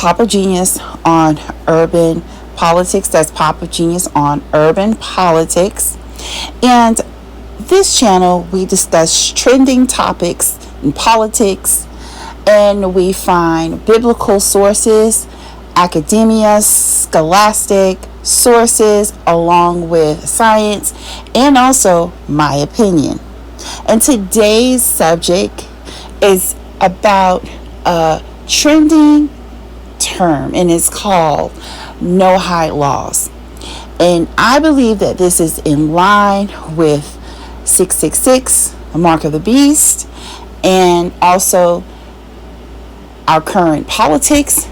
Pop of Genius on Urban Politics. That's Pop of Genius on Urban Politics. And this channel, we discuss trending topics in politics, and we find biblical sources, academia, scholastic sources, along with science, and also my opinion. And today's subject is about a trending term, and it's called Noahide laws. And I believe that this is in line with 666, the mark of the beast, and also our current politics,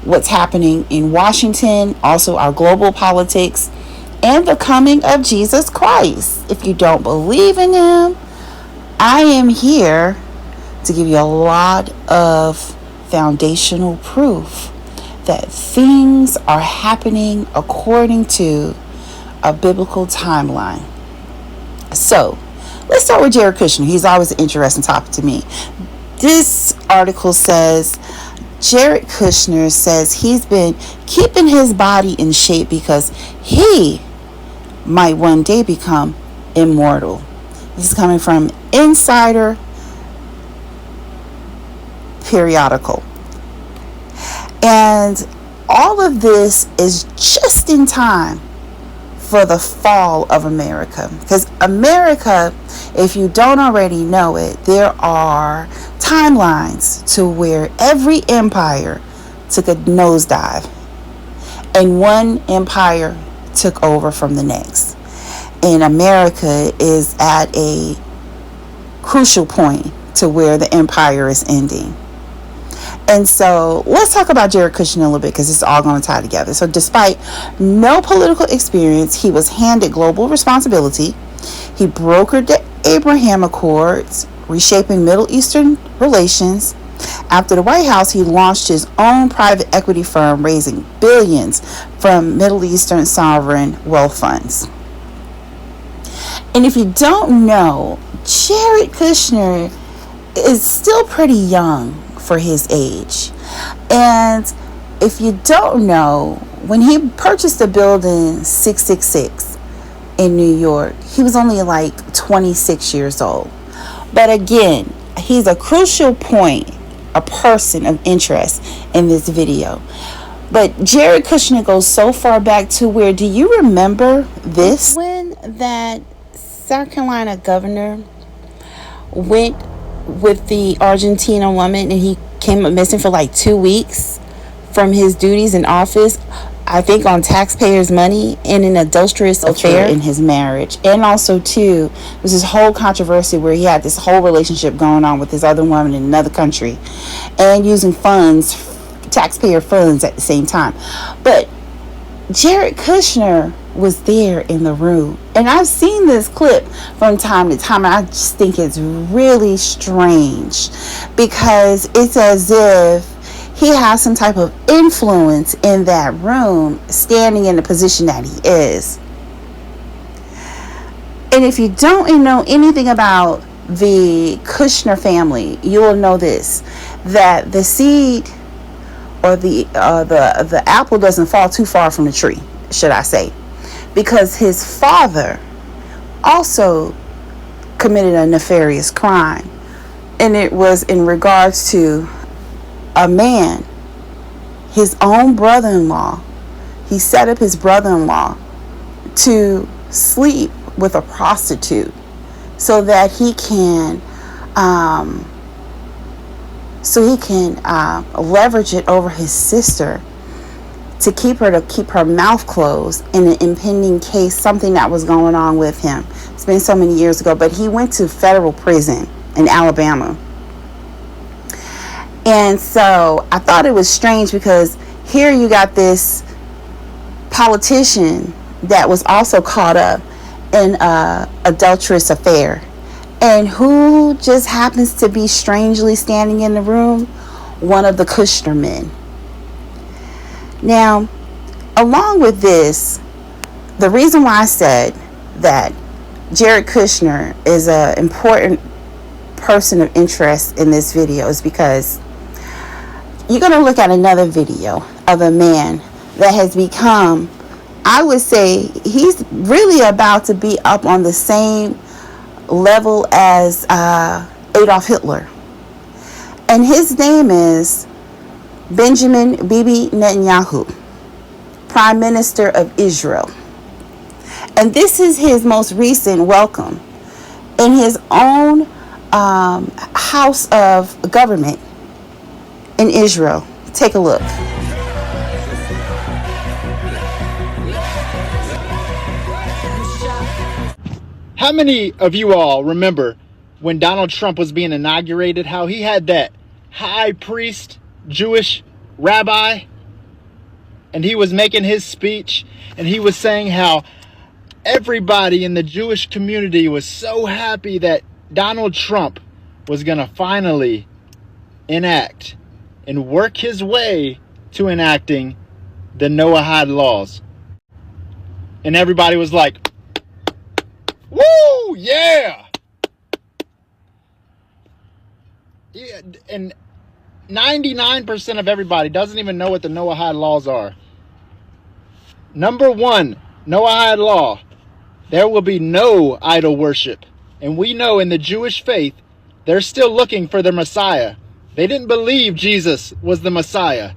what's happening in Washington, also our global politics, and the coming of Jesus Christ. If you don't believe in him, I am here to give you a lot of foundational proof that things are happening according to a biblical timeline. So let's start with Jared Kushner. He's always an interesting topic to me. This article says Jared Kushner says he's been keeping his body in shape because he might one day become immortal. This is coming from Insider periodical. And all of this is just in time for the fall of America. Because America, if you don't already know it, there are timelines to where every empire took a nosedive and one empire took over from the next. And America is at a crucial point to where the empire is ending. And so let's talk about Jared Kushner a little bit, because it's all going to tie together. So despite no political experience, he was handed global responsibility. He brokered the Abraham Accords, reshaping Middle Eastern relations. After the White House, he launched his own private equity firm, raising billions from Middle Eastern sovereign wealth funds. And if you don't know, Jared Kushner is still pretty young for his age. And if you don't know, when he purchased the building 666 in New York, he was only like 26 years old. But again, he's a crucial point, a person of interest in this video. But Jared Kushner goes so far back to where, do you remember this? When that South Carolina governor went with the Argentina woman and he came up missing for like 2 weeks from his duties in office, I think on taxpayers' money, in an adulterous affair in his marriage. And also too, was this whole controversy where he had this whole relationship going on with this other woman in another country and using funds, taxpayer funds at the same time. But Jared Kushner was there in the room. And I've seen this clip from time to time, and I just think it's really strange, because it's as if he has some type of influence in that room, standing in the position that he is. And if you don't know anything about the Kushner family, you will know this, that the seed or the apple doesn't fall too far from the tree, should I say, because his father also committed a nefarious crime, and it was in regards to a man, his own brother-in-law. He set up his brother-in-law to sleep with a prostitute so that he can leverage it over his sister to keep her mouth closed in an impending case, something that was going on with him. It's been so many years ago, but he went to federal prison in Alabama. And so I thought it was strange, because here you got this politician that was also caught up in an adulterous affair. And who just happens to be strangely standing in the room? One of the Kushner men. Now, along with this, the reason why I said that Jared Kushner is an important person of interest in this video is because you're going to look at another video of a man that has become, I would say, he's really about to be up on the same level as Adolf Hitler. And his name is Benjamin Bibi Netanyahu, Prime Minister of Israel. And this is his most recent welcome in his own house of government in Israel. Take a look. How many of you all remember when Donald Trump was being inaugurated, how he had that high priest, Jewish rabbi, and he was making his speech, and he was saying how everybody in the Jewish community was so happy that Donald Trump was going to finally enact and work his way to enacting the Noahide laws. And everybody was like, woo, yeah! Yeah, and 99% of everybody doesn't even know what the Noahide laws are. Number one, Noahide law, there will be no idol worship. And we know in the Jewish faith, they're still looking for their Messiah. They didn't believe Jesus was the Messiah.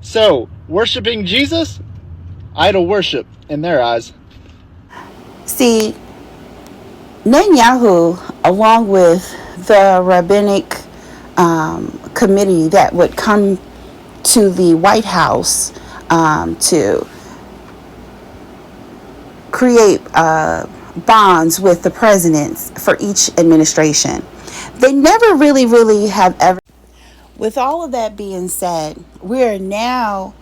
So, worshiping Jesus, idol worship in their eyes. See, Netanyahu, along with the rabbinic committee that would come to the White House to create bonds with the presidents for each administration, they never really have ever. With all of that being said, we have now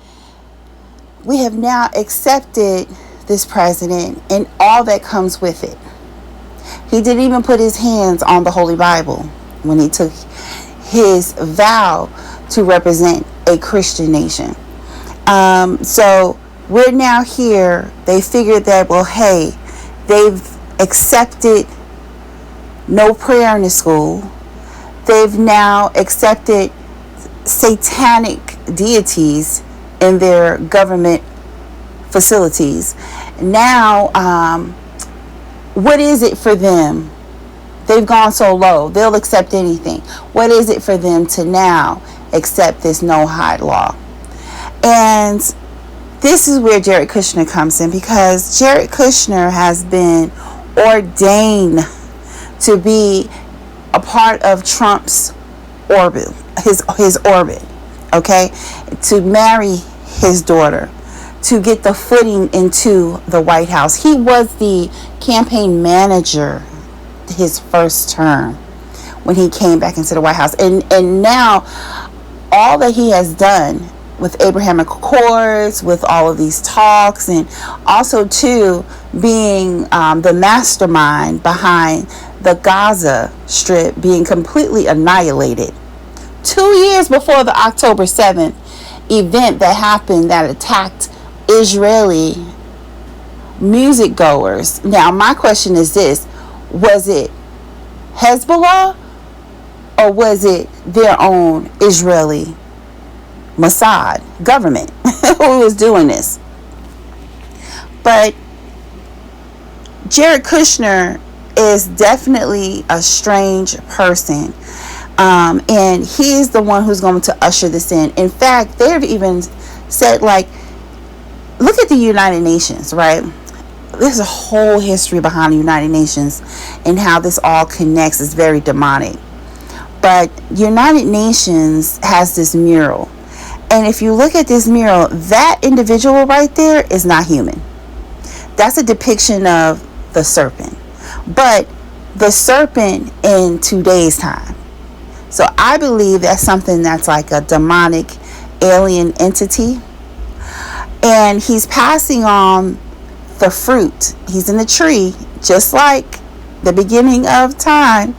accepted this president and all that comes with it. He didn't even put his hands on the Holy Bible when he took his vow to represent a Christian nation. So we're now here. They figured that, well, hey, they've accepted no prayer in the school. They've now accepted satanic deities in their government facilities. Now, what is it for them? They've gone so low. They'll accept anything. What is it for them to now accept this Noahide law? And this is where Jared Kushner comes in, because Jared Kushner has been ordained to be a part of Trump's orbit, his orbit, okay? To marry his daughter, to get the footing into the White House. He was the campaign manager his first term when he came back into the White House. And now all that he has done with Abrahamic Accords, with all of these talks, and also too being the mastermind behind the Gaza Strip being completely annihilated 2 years before the October 7th event that happened that attacked Israeli music goers. Now my question is this: was it Hezbollah or was it their own Israeli Mossad government who was doing this? But Jared Kushner is definitely a strange person. And he's the one who's going to usher this in. In fact, they've even said, like, look at the United Nations, right? There's a whole history behind the United Nations and how this all connects. Is very demonic. But United Nations has this mural. And if you look at this mural, that individual right there is not human. That's a depiction of the serpent. But the serpent in today's time. So I believe that's something that's like a demonic alien entity. And he's passing on the fruit. He's in the tree, just like the beginning of time.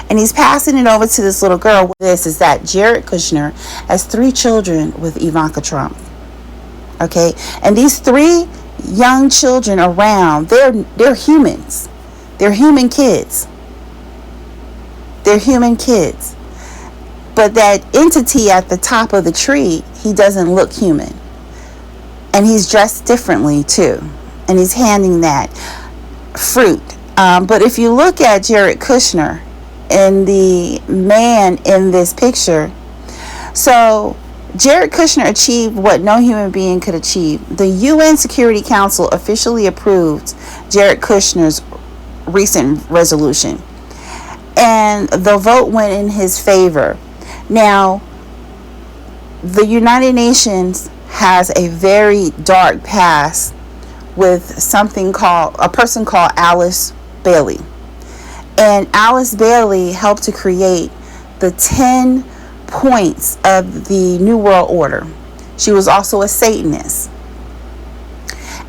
And he's passing it over to this little girl. This is that Jared Kushner has 3 children with Ivanka Trump. Okay? And these 3 young children around, they're humans. They're human kids. They're human kids. But that entity at the top of the tree, he doesn't look human. And he's dressed differently too. And he's handing that fruit. But if you look at Jared Kushner and the man in this picture, so Jared Kushner achieved what no human being could achieve. The UN Security Council officially approved Jared Kushner's recent resolution, and the vote went in his favor. Now, the United Nations has a very dark past with a person called Alice Bailey. And Alice Bailey helped to create the 10 points of the New World Order. She was also a Satanist.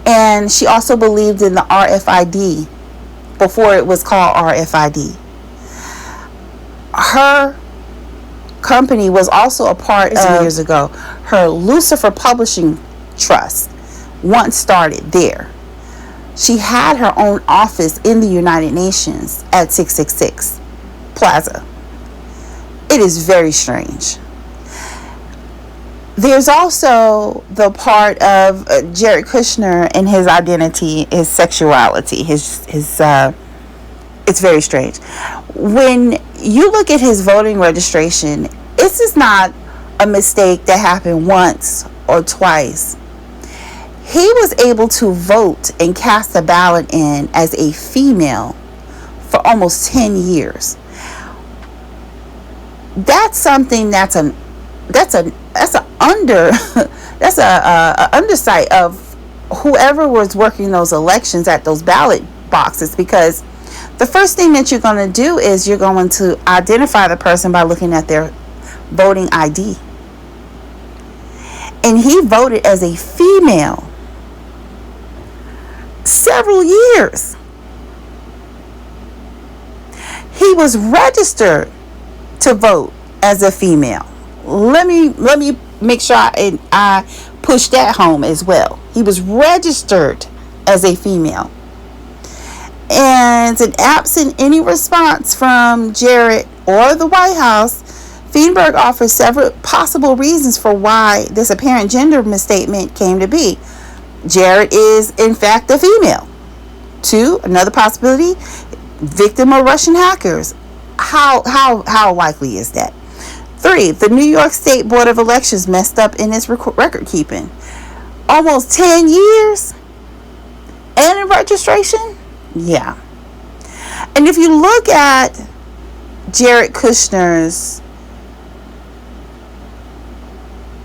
And she also believed in the RFID before it was called RFID. Her company was also a part of, years ago, her Lucifer Publishing Trust once started there. She had her own office in the United Nations at 666 Plaza. It is very strange. There's also the part of Jared Kushner and his identity, his sexuality, it's very strange. When you look at his voting registration, this is not a mistake that happened once or twice. He was able to vote and cast a ballot in as a female for almost 10 years. That's something that's an undersight of whoever was working those elections at those ballot boxes, because the first thing that you're going to do is you're going to identify the person by looking at their voting ID. And he voted as a female several years. He was registered to vote as a female. Let me make sure I push that home as well. He was registered as a female. And absent any response from Jared or the White House, Feinberg offers several possible reasons for why this apparent gender misstatement came to be. Jared is in fact a female. 2, another possibility, victim of Russian hackers. How likely is that? 3, the New York State Board of Elections messed up in its record keeping. Almost 10 years and in registration? Yeah. And if you look at Jared Kushner's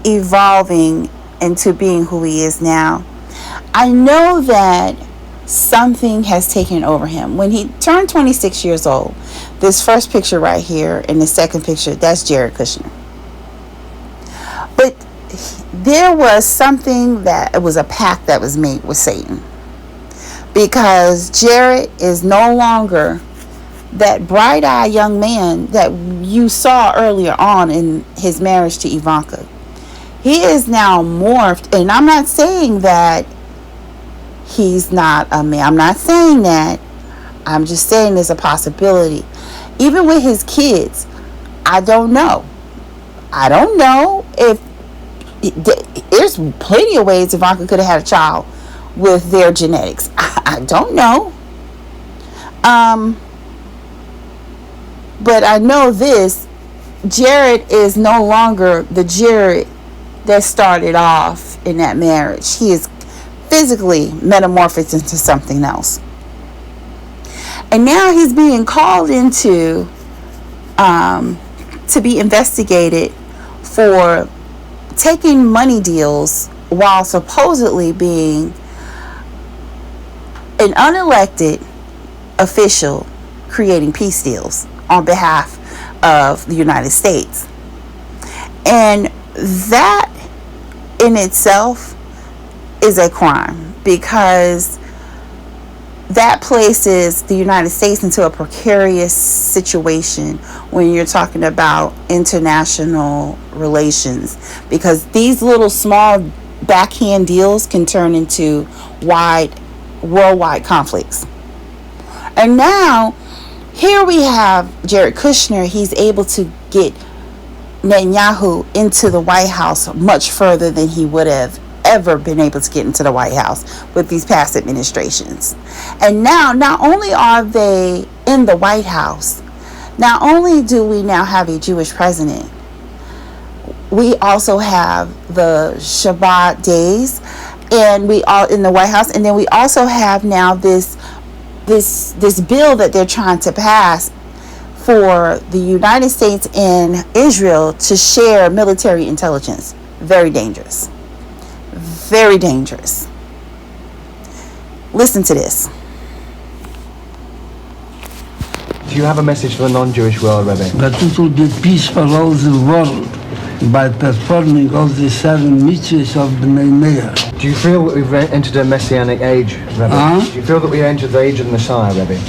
evolving into being who he is now, I know that something has taken over him. When he turned 26 years old, this first picture right here and the second picture, that's Jared Kushner. But there was something that, it was a pact that was made with Satan. Because Jared is no longer that bright-eyed young man that you saw earlier on in his marriage to Ivanka. He is now morphed, and I'm not saying that he's not a man. I'm not saying that. I'm just saying there's a possibility. Even with his kids, I don't know. I don't know if there's plenty of ways Ivanka could have had a child with their genetics. I don't know. But I know this. Jared is no longer the Jared that started off in that marriage. He is physically metamorphosed into something else. And now he's being called into to be investigated for taking money deals while supposedly being an unelected official creating peace deals on behalf of the United States. And that in itself is a crime, because that places the United States into a precarious situation when you're talking about international relations, because these little small backhand deals can turn into worldwide conflicts. And now here we have Jared Kushner. He's able to get Netanyahu into the White House much further than he would have ever been able to get into the White House with these past administrations. And now, not only are they in the White House, not only do we now have a Jewish president, we also have the Shabbat days, and we all in the White House, and then we also have now this bill that they're trying to pass for the United States and Israel to share military intelligence. Very dangerous. Very dangerous. Listen to this. Do you have a message for the non-Jewish world, Rebbe? That it will be peace for all the world by performing all the 7 mitzvahs of the Meir. Do you feel that we've entered a messianic age, Rebbe? Do you feel that we entered the age of the Messiah, Rebbe?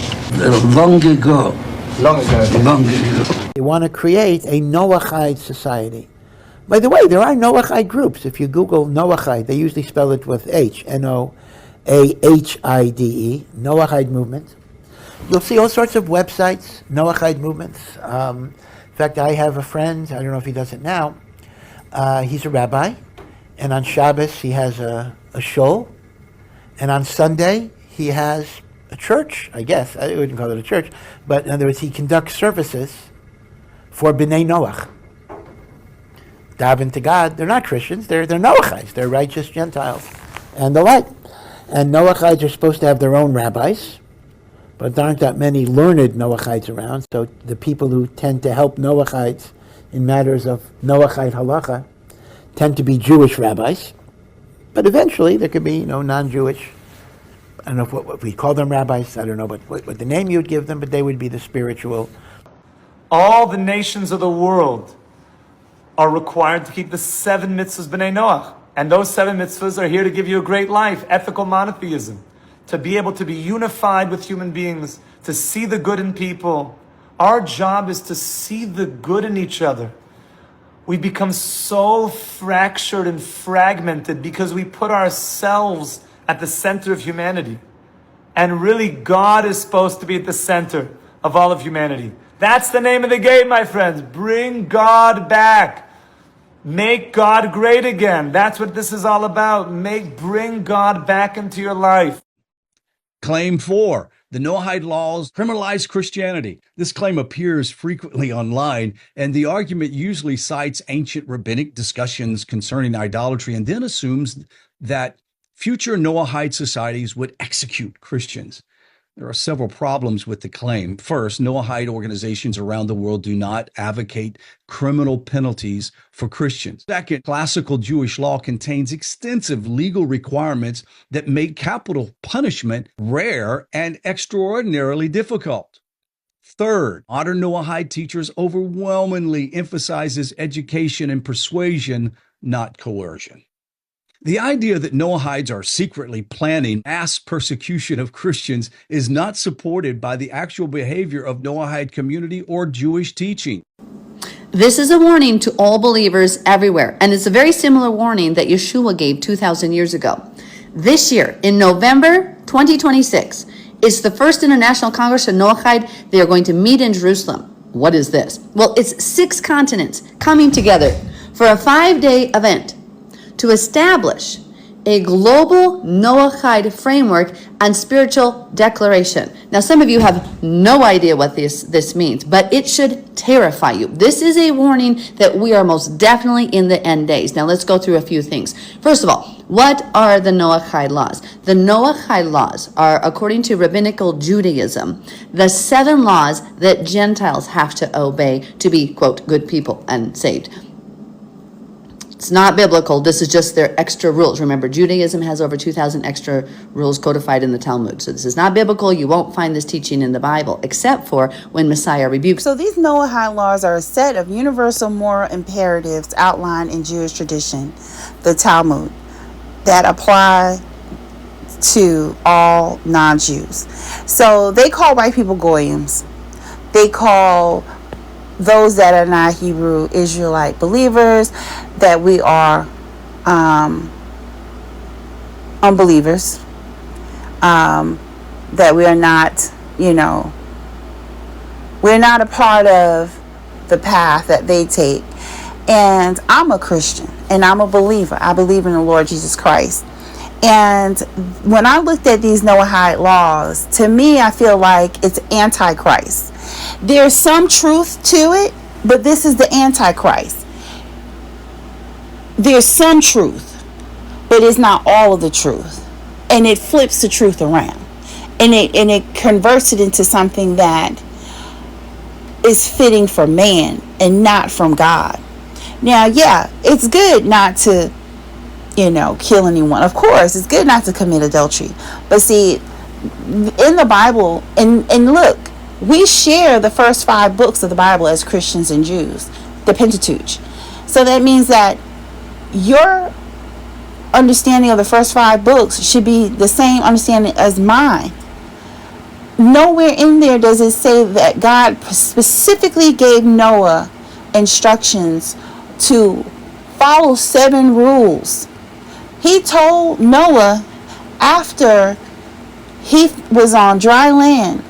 Long ago. Long ago. Long ago. They want to create a Noahide society. By the way, there are Noahide groups. If you Google Noahide, they usually spell it with H, Noahide, Noahide movement. You'll see all sorts of websites, Noahide movements. In fact, I have a friend, I don't know if he does it now, he's a rabbi, and on Shabbos he has a shul, and on Sunday he has a church, I guess. I wouldn't call it a church, but in other words, he conducts services for B'nai Noach. Daven to God. They're not Christians, they're Noachites, they're righteous Gentiles, and the like. And Noachites are supposed to have their own rabbis, but there aren't that many learned Noachites around, so the people who tend to help Noachites in matters of Noachite halacha tend to be Jewish rabbis. But eventually there could be, non-Jewish, I don't know what we call them rabbis, I don't know what the name you would give them, but they would be the spiritual. All the nations of the world are required to keep the 7 mitzvahs b'nai Noach. And those 7 mitzvahs are here to give you a great life, ethical monotheism, to be able to be unified with human beings, to see the good in people. Our job is to see the good in each other. We become so fractured and fragmented because we put ourselves at the center of humanity. And really, God is supposed to be at the center of all of humanity. That's the name of the game, my friends. Bring God back. Make God great again. That's what this is all about. Bring God back into your life. Claim 4. The Noahide laws criminalize Christianity. This claim appears frequently online, and the argument usually cites ancient rabbinic discussions concerning idolatry and then assumes that future Noahide societies would execute Christians. There are several problems with the claim. First, Noahide organizations around the world do not advocate criminal penalties for Christians. Second, classical Jewish law contains extensive legal requirements that make capital punishment rare and extraordinarily difficult. Third, modern Noahide teachers overwhelmingly emphasizes education and persuasion, not coercion. The idea that Noahides are secretly planning mass persecution of Christians is not supported by the actual behavior of Noahide community or Jewish teaching. This is a warning to all believers everywhere, and it's a very similar warning that Yeshua gave 2,000 years ago. This year, in November 2026, is the first International Congress of Noahide. They are going to meet in Jerusalem. What is this? Well, it's 6 continents coming together for a 5-day event to establish a global Noahide framework and spiritual declaration. Now, some of you have no idea what this means, but it should terrify you. This is a warning that we are most definitely in the end days. Now, let's go through a few things. First of all, what are the Noahide laws? The Noahide laws are, according to rabbinical Judaism, the 7 laws that Gentiles have to obey to be, quote, good people and saved. It's not biblical. This is just their extra rules. Remember, Judaism has over 2,000 extra rules codified in the Talmud. So this is not biblical. You won't find this teaching in the Bible, except for when Messiah rebukes. So these Noahide laws are a set of universal moral imperatives outlined in Jewish tradition, the Talmud, that apply to all non-Jews. So they call white people goyim. They call those that are not Hebrew Israelite believers that we are unbelievers, that we are not, we're not a part of the path that they take. And I'm a Christian and I'm a believer. I believe in the Lord Jesus Christ. And when I looked at these Noahide laws, to me, I feel like it's antichrist. There's some truth to it, but this is the antichrist. There's some truth, but it's not all of the truth. And it flips the truth around. And it converts it into something that is fitting for man and not from God. Now, yeah, it's good not to, kill anyone. Of course, it's good not to commit adultery. But see, in the Bible, and look, we share the first 5 books of the Bible as Christians and Jews, the Pentateuch. So that means that your understanding of the first 5 books should be the same understanding as mine. Nowhere in there does it say that God specifically gave Noah instructions to follow 7 rules. He told Noah after he was on dry land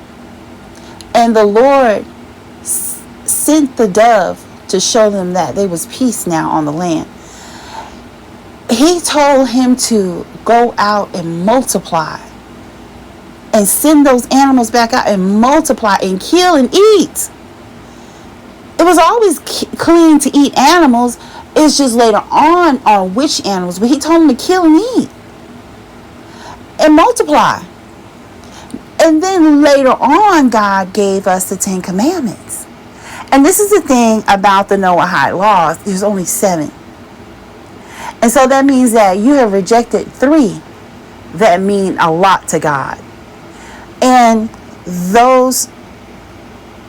and the Lord sent the dove to show them that there was peace now on the land. He told him to go out and multiply and send those animals back out and multiply and kill and eat. It was always clean to eat animals. It's just later on which animals. But he told them to kill and eat and multiply. And then later on, God gave us the 10 Commandments. And this is the thing about the Noahide laws. There's only 7. And so that means that you have rejected 3 that mean a lot to God. And those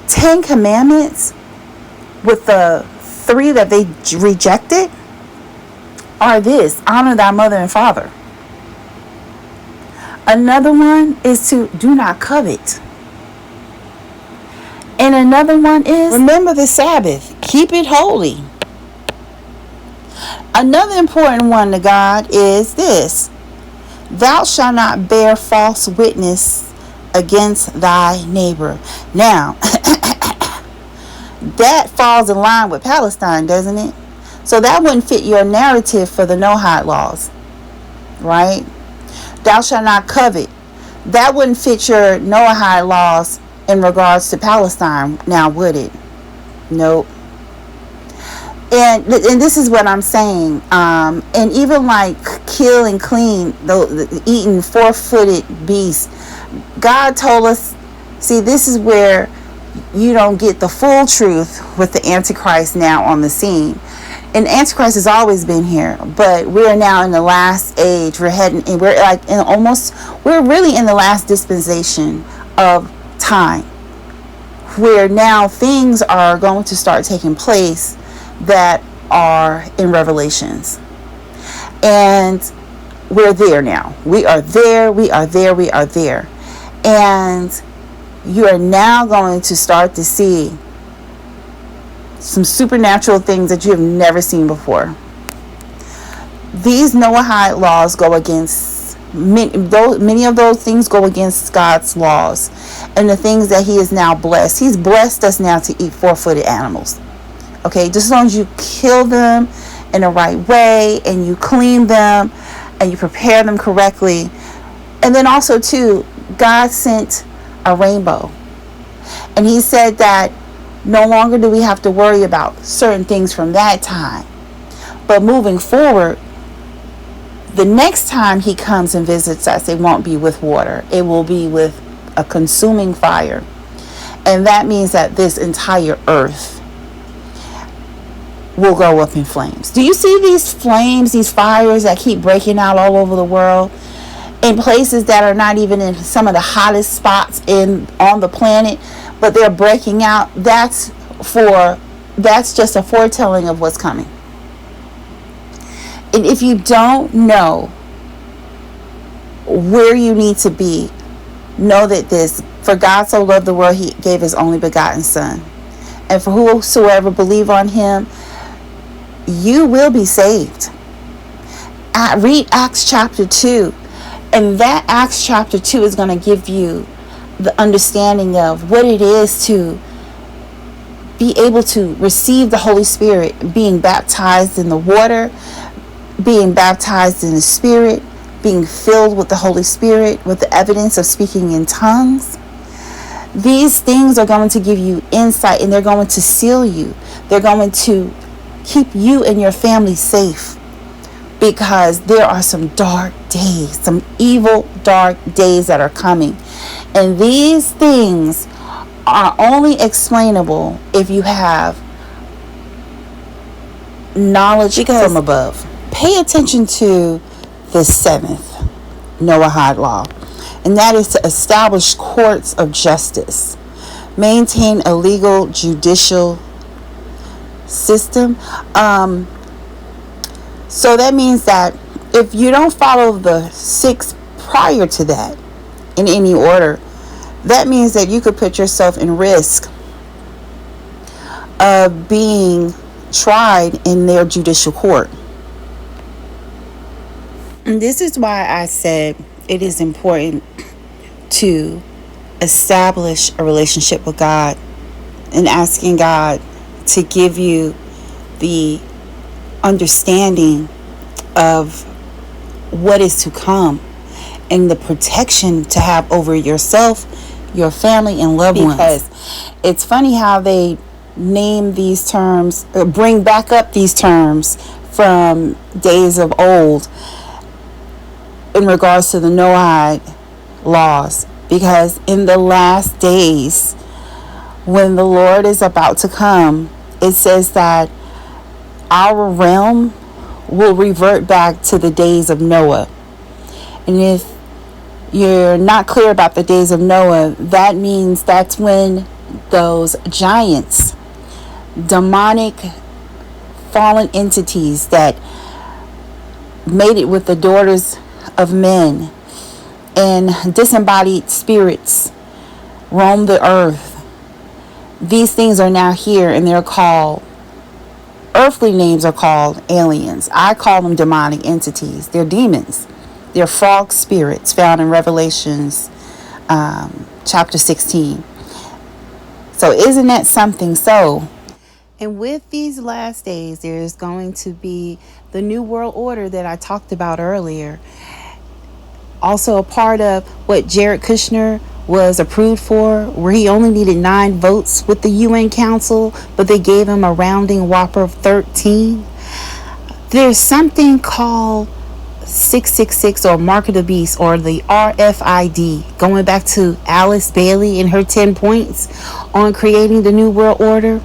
10 Commandments with the 3 that they rejected are this: honor thy mother and father. Another one is to do not covet. And another one is remember the Sabbath, keep it holy. Another important one to God is this: thou shalt not bear false witness against thy neighbor. Now, that falls in line with Palestine, doesn't it? So that wouldn't fit your narrative for the Noahide laws, right? Thou shalt not covet. That wouldn't fit your Noahide laws in regards to Palestine, now would it? Nope. And this is what I'm saying. And even like kill and clean, the eating 4-footed beasts. God told us, see, this is where you don't get the full truth with the Antichrist now on the scene. And Antichrist has always been here, but we're now in the last age. We're heading, and we're like we're really in the last dispensation of time, where now things are going to start taking place that are in Revelations. And we're there now. We are there. And you are now going to start to see some supernatural things that you have never seen before. These Noahide laws go against many of those things go against God's laws and the things that he is now blessed. He's blessed us now to eat 4-footed animals. Okay, just as long as you kill them in the right way and you clean them and you prepare them correctly. And then also too, God sent a rainbow. And he said that no longer do we have to worry about certain things from that time. But moving forward, the next time he comes and visits us, it won't be with water. It will be with a consuming fire. And that means that this entire earth will go up in flames. Do you see these flames, these fires that keep breaking out all over the world? In places that are not even in some of the hottest spots on the planet, but they're breaking out. That's just a foretelling of what's coming. And if you don't know where you need to be, know that this: for God so loved the world, he gave his only begotten Son, and for whosoever believe on him, you will be saved. Read Acts chapter 2. And that Acts chapter 2 is going to give you the understanding of what it is to be able to receive the Holy Spirit, being baptized in the water, being baptized in the Spirit, being filled with the Holy Spirit, with the evidence of speaking in tongues. These things are going to give you insight, and they're going to seal you. They're going to keep you and your family safe, because there are some dark days, some evil, dark days that are coming. And these things are only explainable if you have knowledge from above. Pay attention to the 7th Noahide law, and that is to establish courts of justice, maintain a legal judicial system. So that means that if you don't follow the 6 prior to that in any order, that means that you could put yourself in risk of being tried in their judicial court. And this is why I said it is important to establish a relationship with God and asking God to give you the understanding of what is to come and the protection to have over yourself, your family, and loved ones. Because it's funny how they name these terms, bring back up these terms from days of old in regards to the Noahide laws, because in the last days, when the Lord is about to come, it says that our realm will revert back to the days of Noah. And if you're not clear about the days of Noah, that means that's when those giants, demonic fallen entities that made it with the daughters of men and disembodied spirits roam the earth. These things are now here, and they're called, earthly names are called aliens. I call them demonic entities. They're demons. They're frog spirits found in Revelations chapter 16. So isn't that something? So, and with these last days, there's going to be the New World Order that I talked about earlier. Also a part of what Jared Kushner was approved for, where he only needed 9 votes with the UN Council, but they gave him a rounding whopper of 13. There's something called 666 or Mark of the Beast, or the RFID, going back to Alice Bailey and her 10 points on creating the New World Order.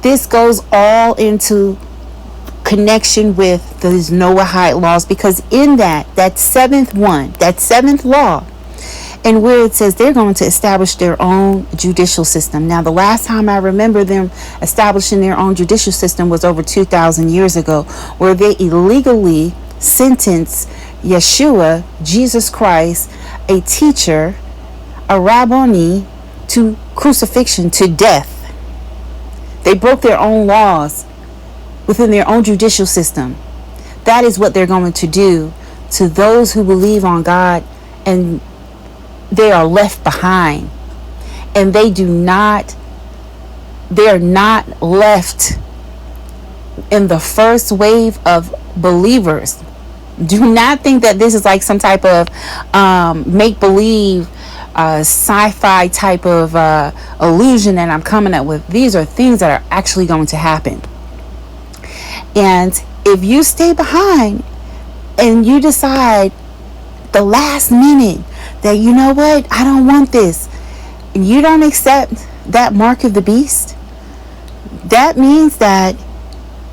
This goes all into connection with those Noahide laws, because in that 7th law, and where it says they're going to establish their own judicial system. Now, the last time I remember them establishing their own judicial system was over 2,000 years ago, where they illegally sentenced Yeshua, Jesus Christ, a teacher, a rabboni, to crucifixion, to death. They broke their own laws within their own judicial system. That is what they're going to do to those who believe on God, and they are left behind, and they're not left in the first wave of believers. Do not think that this is like some type of make-believe sci-fi type of illusion that I'm coming up with. These are things that are actually going to happen. And if you stay behind and you decide the last minute that, you know what, I don't want this, and you don't accept that mark of the beast, that means that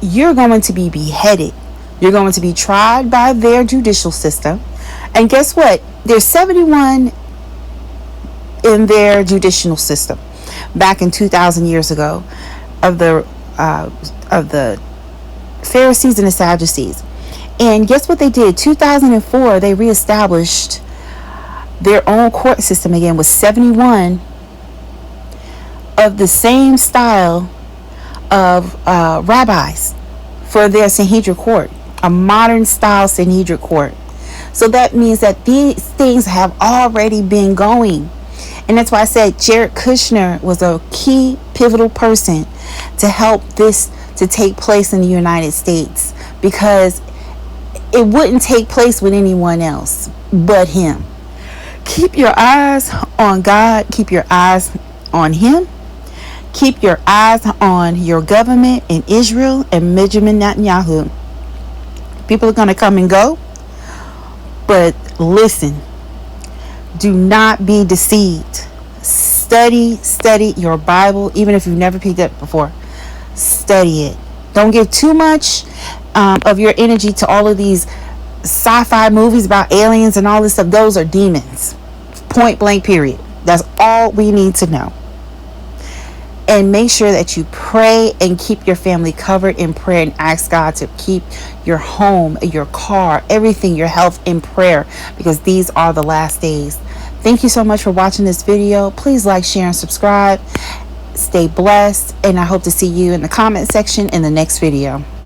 you're going to be beheaded. You're going to be tried by their judicial system. And guess what? There's 71 in their judicial system back in 2,000 years ago of the Pharisees and the Sadducees. And guess what they did? 2004, they reestablished their own court system again with 71 of the same style of rabbis for their Sanhedrin court, a modern style Sanhedrin court. So that means that these things have already been going. And that's why I said Jared Kushner was a key pivotal person to help this to take place in the United States, because it wouldn't take place with anyone else but him. Keep your eyes on God. Keep your eyes on him. Keep your eyes on your government in Israel and Benjamin Netanyahu. People are going to come and go, but listen, do not be deceived. Study your Bible, even if you've never picked it up before. Study it. Don't give too much of your energy to all of these sci-fi movies about aliens and all this stuff. Those are demons. Point blank, period. That's all we need to know. And make sure that you pray and keep your family covered in prayer, and ask God to keep your home, your car, everything, your health in prayer, because these are the last days. Thank you so much for watching this video. Please like, share, and subscribe. Stay blessed, and I hope to see you in the comment section in the next video.